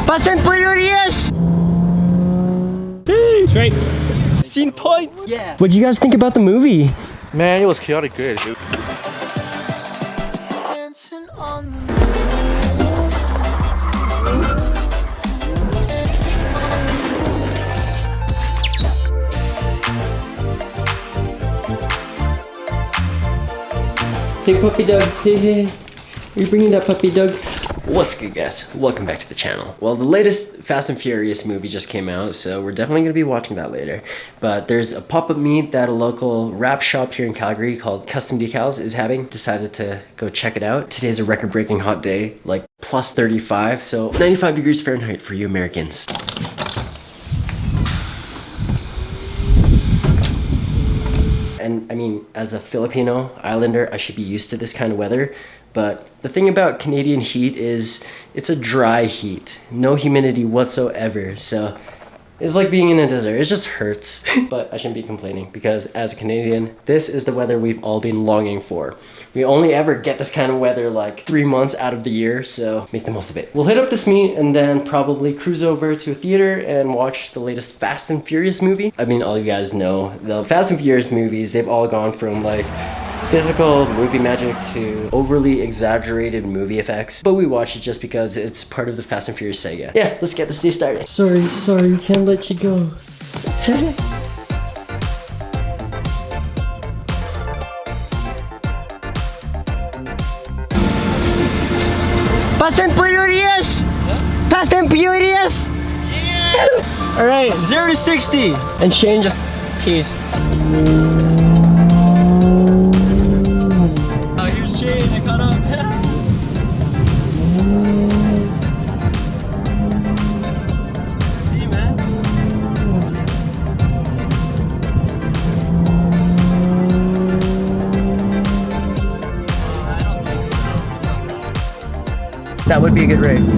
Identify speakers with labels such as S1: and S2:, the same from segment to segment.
S1: Fast and Furious!
S2: Straight.
S1: Scene points!
S3: Yeah.
S1: What'd you guys think about the movie?
S3: Man, it was chaotic good, dude.
S1: Hey puppy dog, hey. Are you bringing that puppy dog? What's good, guys? Welcome back to the channel. Well, the latest Fast and Furious movie just came out, so we're definitely going to be watching that later. But there's a pop-up meet that a local wrap shop here in Calgary called Custom Decals is having. Decided to go check it out. Today's a record-breaking hot day, like plus 35, so 95 degrees Fahrenheit for you Americans. And I mean, as a Filipino islander, I should be used to this kind of weather. But the thing about Canadian heat is it's a dry heat, no humidity whatsoever. So it's like being in a desert. It just hurts, but I shouldn't be complaining because as a Canadian, this is the weather we've all been longing for. We only ever get this kind of weather like 3 months out of the year, so make the most of it. We'll hit up this meet and then probably cruise over to a theater and watch the latest Fast and Furious movie. I mean, all you guys know, the Fast and Furious movies, they've all gone from like physical movie magic to overly exaggerated movie effects, but we watch it just because it's part of the Fast and Furious saga. Yeah, let's get this day started. Sorry, we can't let you go. Fast and Furious! Yeah? Fast and Furious! Yeah! Alright, 0 to 60. And Shane just peaced. I caught up. See, man. That would be a good race.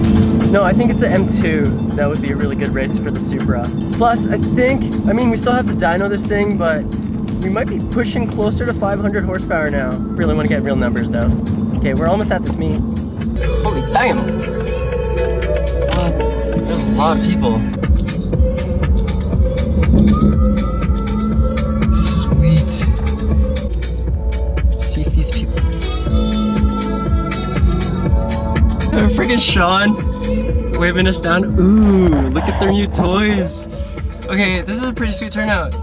S1: No, I think it's an M2. That would be a really good race for the Supra. Plus, I mean, we still have to dyno this thing, but we might be pushing closer to 500 horsepower now. Really want to get real numbers though. Okay, we're almost at this meet. Holy damn! What? There's a lot of people. Sweet. See if these people. Freaking Sean waving us down. Ooh, look at their new toys. Okay, this is a pretty sweet turnout.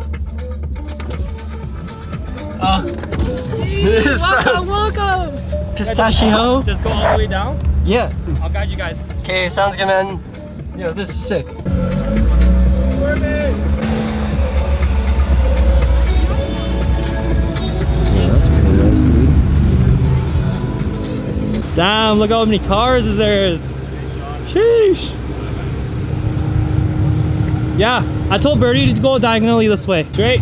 S1: Welcome! Pistachio.
S2: Just go all the way down?
S1: Yeah.
S2: I'll guide you guys.
S1: Okay, sounds good, man. Yo, this is sick. Yeah, that's pretty nice, dude.
S2: Damn, look how many cars is there. Sheesh. Yeah, I told Birdie to go diagonally this way. Straight.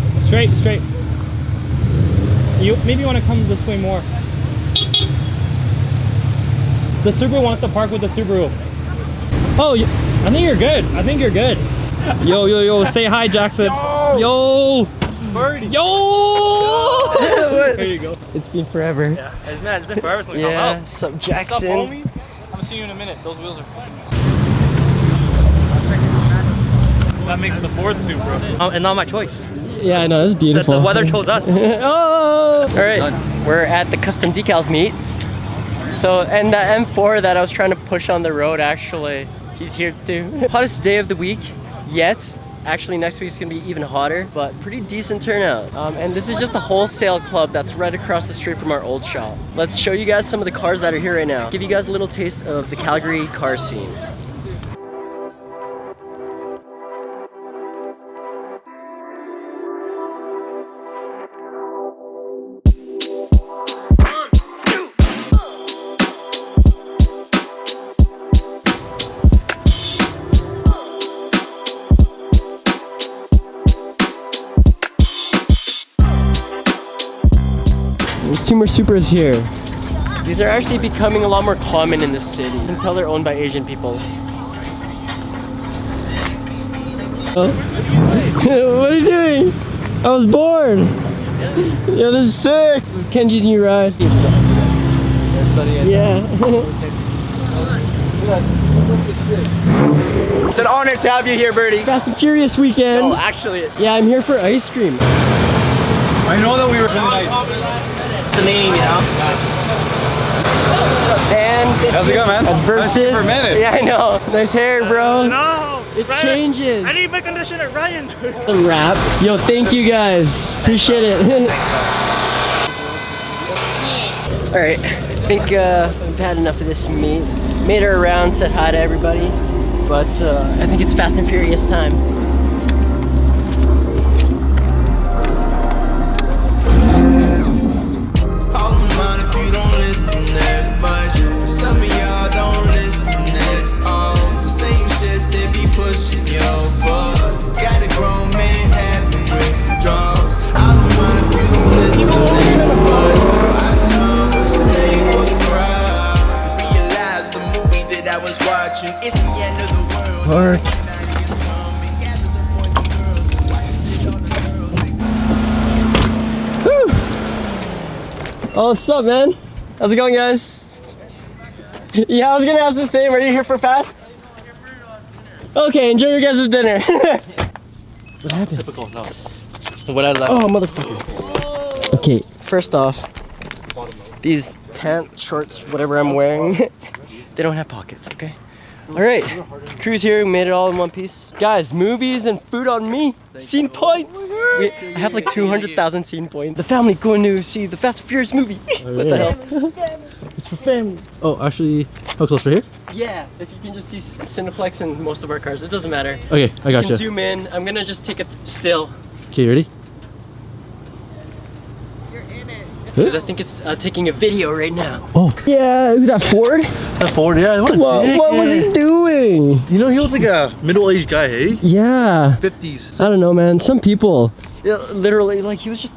S2: You maybe want to come this way more. The Subaru wants to park with the Subaru. Oh, I think you're good. Yo, say hi, Jackson. Yo. Birdie. Yo. There you go.
S1: It's been forever.
S2: Yeah, it's been forever since we come
S1: Yeah,
S2: out.
S1: sup, Jackson.
S2: What's up, homie? I'm gonna see you in a minute. Those wheels are fine. That makes the fourth Supra. And not my choice.
S1: Yeah, I know, it's beautiful.
S2: The weather chose us.
S1: Oh! Alright, we're at the Custom Decals meet. So, and the M4 that I was trying to push on the road, actually, he's here too. Hottest day of the week yet. Actually, next week's gonna be even hotter, but pretty decent turnout. And this is just the wholesale club that's right across the street from our old shop. Let's show you guys some of the cars that are here right now. Give you guys a little taste of the Calgary car scene. There's 2 more Supras here. These are actually becoming a lot more common in this city. You can tell they're owned by Asian people. Oh. What are you doing? I was bored. Yeah, this is sick. This is Kenji's new ride. Yeah.
S4: honored to have you here, Birdie.
S1: Fast and Furious weekend.
S4: No, actually.
S1: Yeah, I'm here for ice cream.
S4: I know that we were really nice. The name, you know?
S1: And
S4: How's it going, man?
S1: versus.
S4: For a minute.
S1: Yeah, I know. Nice hair, bro.
S5: No!
S1: It changes.
S5: I need my conditioner, Ryan.
S1: The wrap. Yo, thank you guys. Appreciate it. All right, I think we've had enough of this meet. Made her around, said hi to everybody, but I think it's Fast and Furious time.
S6: It's the end of the world.
S1: Park. Woo! Oh, what's up, man? How's it going, guys? Yeah, I was gonna ask the same. Are you here for Fast? Okay, enjoy your guys' dinner. What happened?
S3: Typical, no.
S4: What I love.
S1: Oh, motherfucker. Okay, first off, these pants, shorts, whatever I'm wearing, they don't have pockets, okay? All right, crew's here, we made it all in one piece. Guys, movies and food on me. Scene points. I have like 200,000 scene points. The family going to see the Fast and Furious movie. What the hell? It's for family.
S3: Oh, actually, how close right here?
S1: Yeah, if you can just see Cineplex in most of our cars, it doesn't matter.
S3: Okay, I
S1: You
S3: got
S1: can
S3: you.
S1: zoom in. I'm gonna just take it still
S3: Okay, you ready?
S1: because I think it's taking a video right now.
S3: Oh.
S1: Yeah, that Ford?
S3: The Ford, yeah. What,
S1: What was he doing?
S3: You know, he looks like a middle-aged guy, hey?
S1: Yeah.
S3: 50s.
S1: I don't know, man. Some people, yeah, literally, like he was just,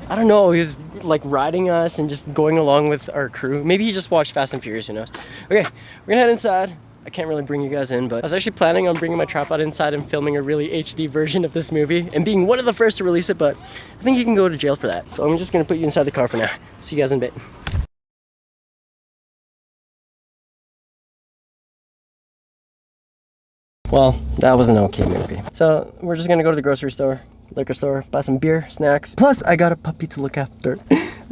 S1: I don't know, he was like riding us and just going along with our crew. Maybe he just watched Fast and Furious, who knows? Okay, we're gonna head inside. I can't really bring you guys in, but I was actually planning on bringing my tripod inside and filming a really HD version of this movie and being one of the first to release it, but I think you can go to jail for that. So I'm just gonna put you inside the car for now. See you guys in a bit. Well, that was an okay movie. So we're just gonna go to the grocery store, liquor store, buy some beer, snacks. Plus, I got a puppy to look after.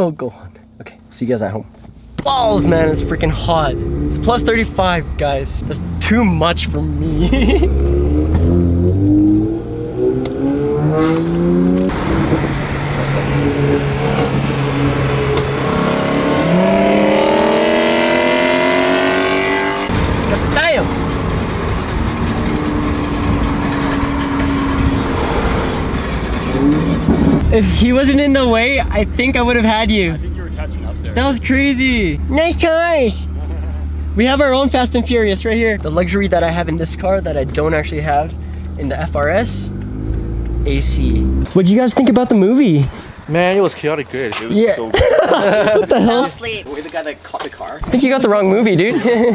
S1: Oh, go on. Okay, see you guys at home. Balls, man, it's freaking hot. It's plus 35, guys. That's too much for me. Damn! If he wasn't in the way, I think I would have had you.
S5: I think you were catching up there.
S1: That was crazy. Nice cars. We have our own Fast and Furious right here. The luxury that I have in this car that I don't actually have in the FRS, AC. What do you guys think about the movie?
S3: Man, it was chaotic good.
S5: It was
S1: Yeah.
S5: so good.
S1: What the hell?
S4: We're the guy that caught the car.
S1: I think you got the wrong movie, dude. Yeah.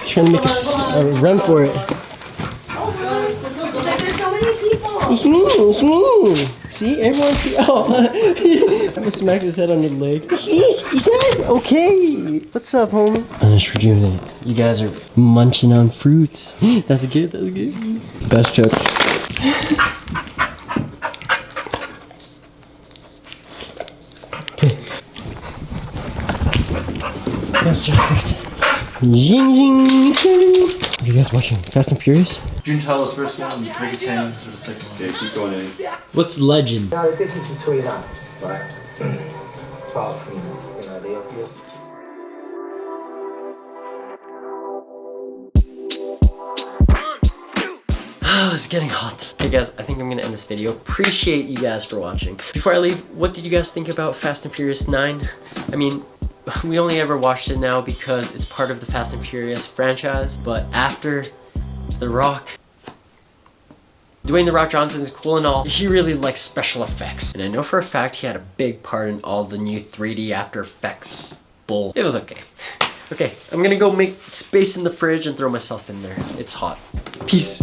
S1: Trying to make a run for it.
S7: There's so many people.
S1: It's me. See, everyone see. Oh, I'm gonna smack his head on the leg. He's okay. What's up, homie? Anish Rejuvenate. You guys are munching on fruits. That's good. Best joke. Okay. Yes, sir. Zing, zing, zing. Are you guys watching Fast and Furious?
S3: June Tyler's first one, Jackie Chan for the second one.
S5: Okay, keep going in.
S1: What's legend?
S8: Now the difference between us, right? Apart from, the obvious.
S1: Oh, it's getting hot. Hey guys, I think I'm gonna end this video. Appreciate you guys for watching. Before I leave, what did you guys think about Fast and Furious 9? I mean, we only ever watched it now because it's part of the Fast and Furious franchise, but after The Rock, Dwayne The Rock Johnson is cool and all, he really likes special effects. And I know for a fact he had a big part in all the new 3D After Effects bull. It was okay. Okay, I'm gonna go make space in the fridge and throw myself in there. It's hot. Peace.